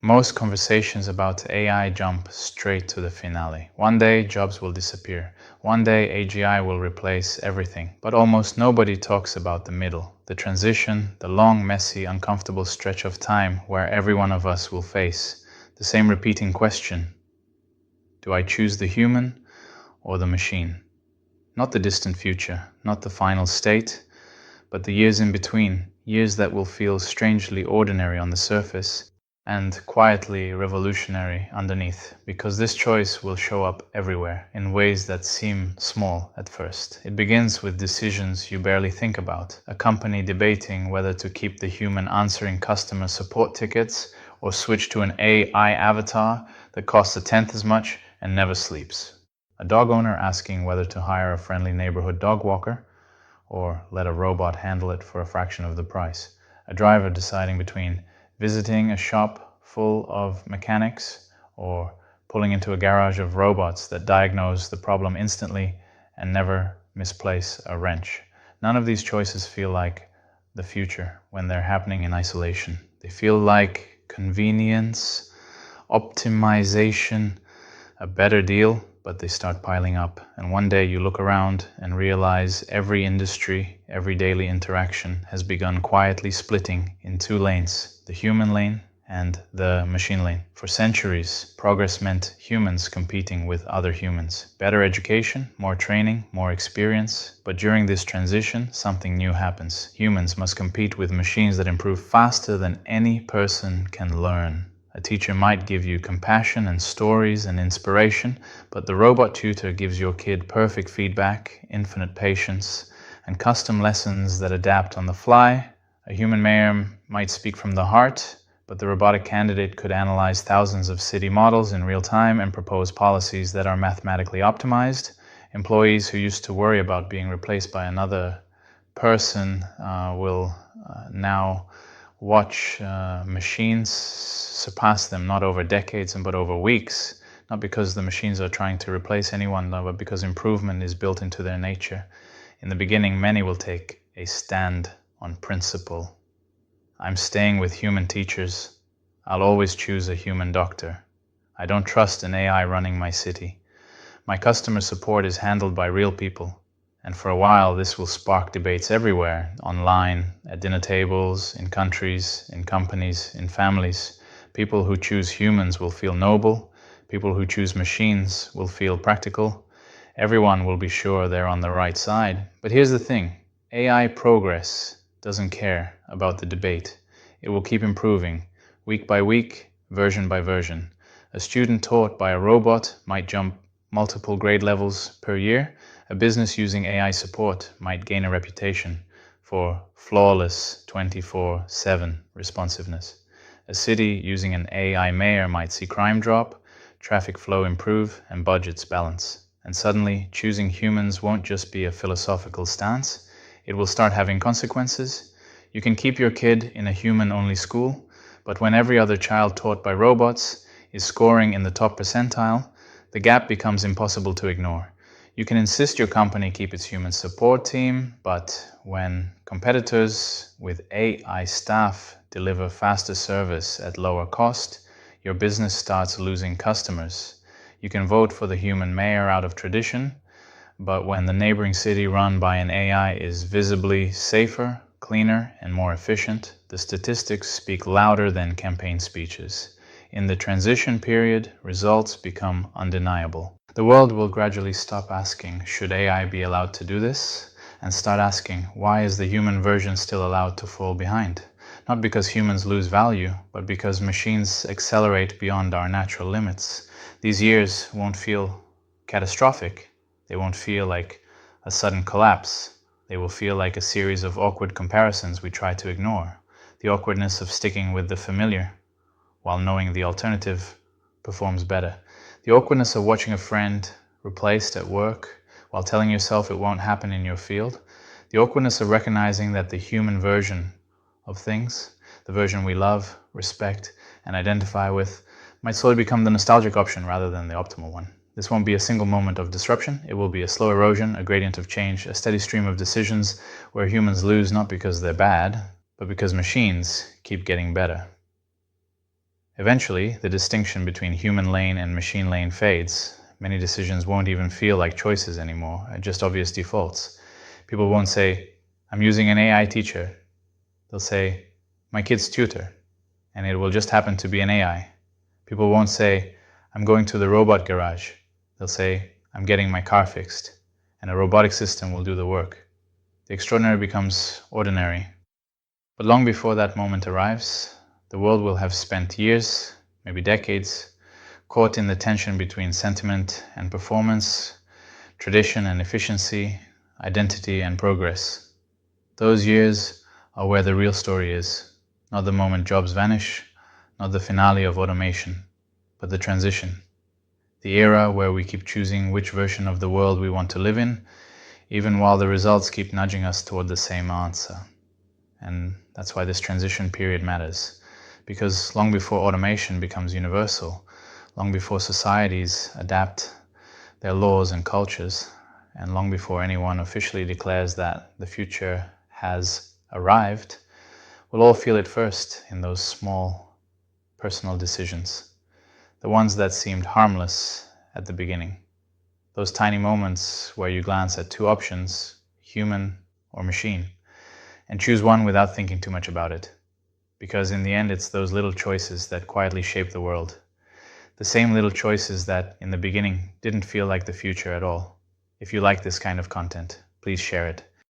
Most conversations about AI jump straight to the finale. One day, jobs will disappear. One day, AGI will replace everything. But almost nobody talks about the middle, the transition, the long, messy, uncomfortable stretch of time where every one of us will face the same repeating question: do I choose the human or the machine? Not the distant future, not the final state, but the years in between, years that will feel strangely ordinary on the surface and quietly revolutionary underneath, because this choice will show up everywhere in ways that seem small at first. It begins with decisions you barely think about. A company debating whether to keep the human answering customer support tickets or switch to an AI avatar that costs a tenth as much and never sleeps. A dog owner asking whether to hire a friendly neighborhood dog walker or let a robot handle it for a fraction of the price. A driver deciding between visiting a shop full of mechanics or pulling into a garage of robots that diagnose the problem instantly and never misplace a wrench. None of these choices feel like the future when they're happening in isolation. They feel like convenience, optimization, a better deal, but they start piling up. And one day you look around and realize every industry, every daily interaction has begun quietly splitting in two lanes, the human lane and the machine lane. For centuries, progress meant humans competing with other humans. Better education, more training, more experience. But during this transition, something new happens. Humans must compete with machines that improve faster than any person can learn. A teacher might give you compassion and stories and inspiration, but the robot tutor gives your kid perfect feedback, infinite patience, and custom lessons that adapt on the fly. A human mayor might speak from the heart, but the robotic candidate could analyze thousands of city models in real time and propose policies that are mathematically optimized. Employees who used to worry about being replaced by another person will now watch machines surpass them, not over decades but over weeks, not because the machines are trying to replace anyone, but because improvement is built into their nature. In the beginning, many will take a stand on principle. I'm staying with human teachers. I'll always choose a human doctor. I don't trust an AI running my city. My customer support is handled by real people. And for a while, this will spark debates everywhere, online, at dinner tables, in countries, in companies, in families. People who choose humans will feel noble. People who choose machines will feel practical. Everyone will be sure they're on the right side. But here's the thing, AI progress doesn't care about the debate. It will keep improving, week by week, version by version. A student taught by a robot might jump multiple grade levels per year. A business using AI support might gain a reputation for flawless 24/7 responsiveness. A city using an AI mayor might see crime drop, traffic flow improve, and budgets balance. And suddenly, choosing humans won't just be a philosophical stance, it will start having consequences. You can keep your kid in a human-only school, but when every other child taught by robots is scoring in the top percentile, the gap becomes impossible to ignore. You can insist your company keep its human support team, but when competitors with AI staff deliver faster service at lower cost, your business starts losing customers. You can vote for the human mayor out of tradition, but when the neighboring city run by an AI is visibly safer, cleaner, and more efficient, the statistics speak louder than campaign speeches. In the transition period, results become undeniable. The world will gradually stop asking, should AI be allowed to do this? And start asking, why is the human version still allowed to fall behind? Not because humans lose value, but because machines accelerate beyond our natural limits. These years won't feel catastrophic. They won't feel like a sudden collapse. They will feel like a series of awkward comparisons we try to ignore. The awkwardness of sticking with the familiar, while knowing the alternative performs better. The awkwardness of watching a friend replaced at work while telling yourself it won't happen in your field. The awkwardness of recognizing that the human version of things, the version we love, respect, and identify with, might slowly become the nostalgic option rather than the optimal one. This won't be a single moment of disruption. It will be a slow erosion, a gradient of change, a steady stream of decisions where humans lose not because they're bad, but because machines keep getting better. Eventually, the distinction between human lane and machine lane fades. Many decisions won't even feel like choices anymore, just obvious defaults. People won't say, I'm using an AI teacher. They'll say, my kid's tutor, and it will just happen to be an AI. People won't say, I'm going to the robot garage. They'll say, I'm getting my car fixed, and a robotic system will do the work. The extraordinary becomes ordinary. But long before that moment arrives, the world will have spent years, maybe decades, caught in the tension between sentiment and performance, tradition and efficiency, identity and progress. Those years are where the real story is, not the moment jobs vanish, not the finale of automation, but the transition. The era where we keep choosing which version of the world we want to live in, even while the results keep nudging us toward the same answer. And that's why this transition period matters. Because long before automation becomes universal, long before societies adapt their laws and cultures, and long before anyone officially declares that the future has arrived, we'll all feel it first in those small personal decisions, the ones that seemed harmless at the beginning. Those tiny moments where you glance at two options, human or machine, and choose one without thinking too much about it. Because in the end, it's those little choices that quietly shape the world. The same little choices that, in the beginning, didn't feel like the future at all. If you like this kind of content, please share it.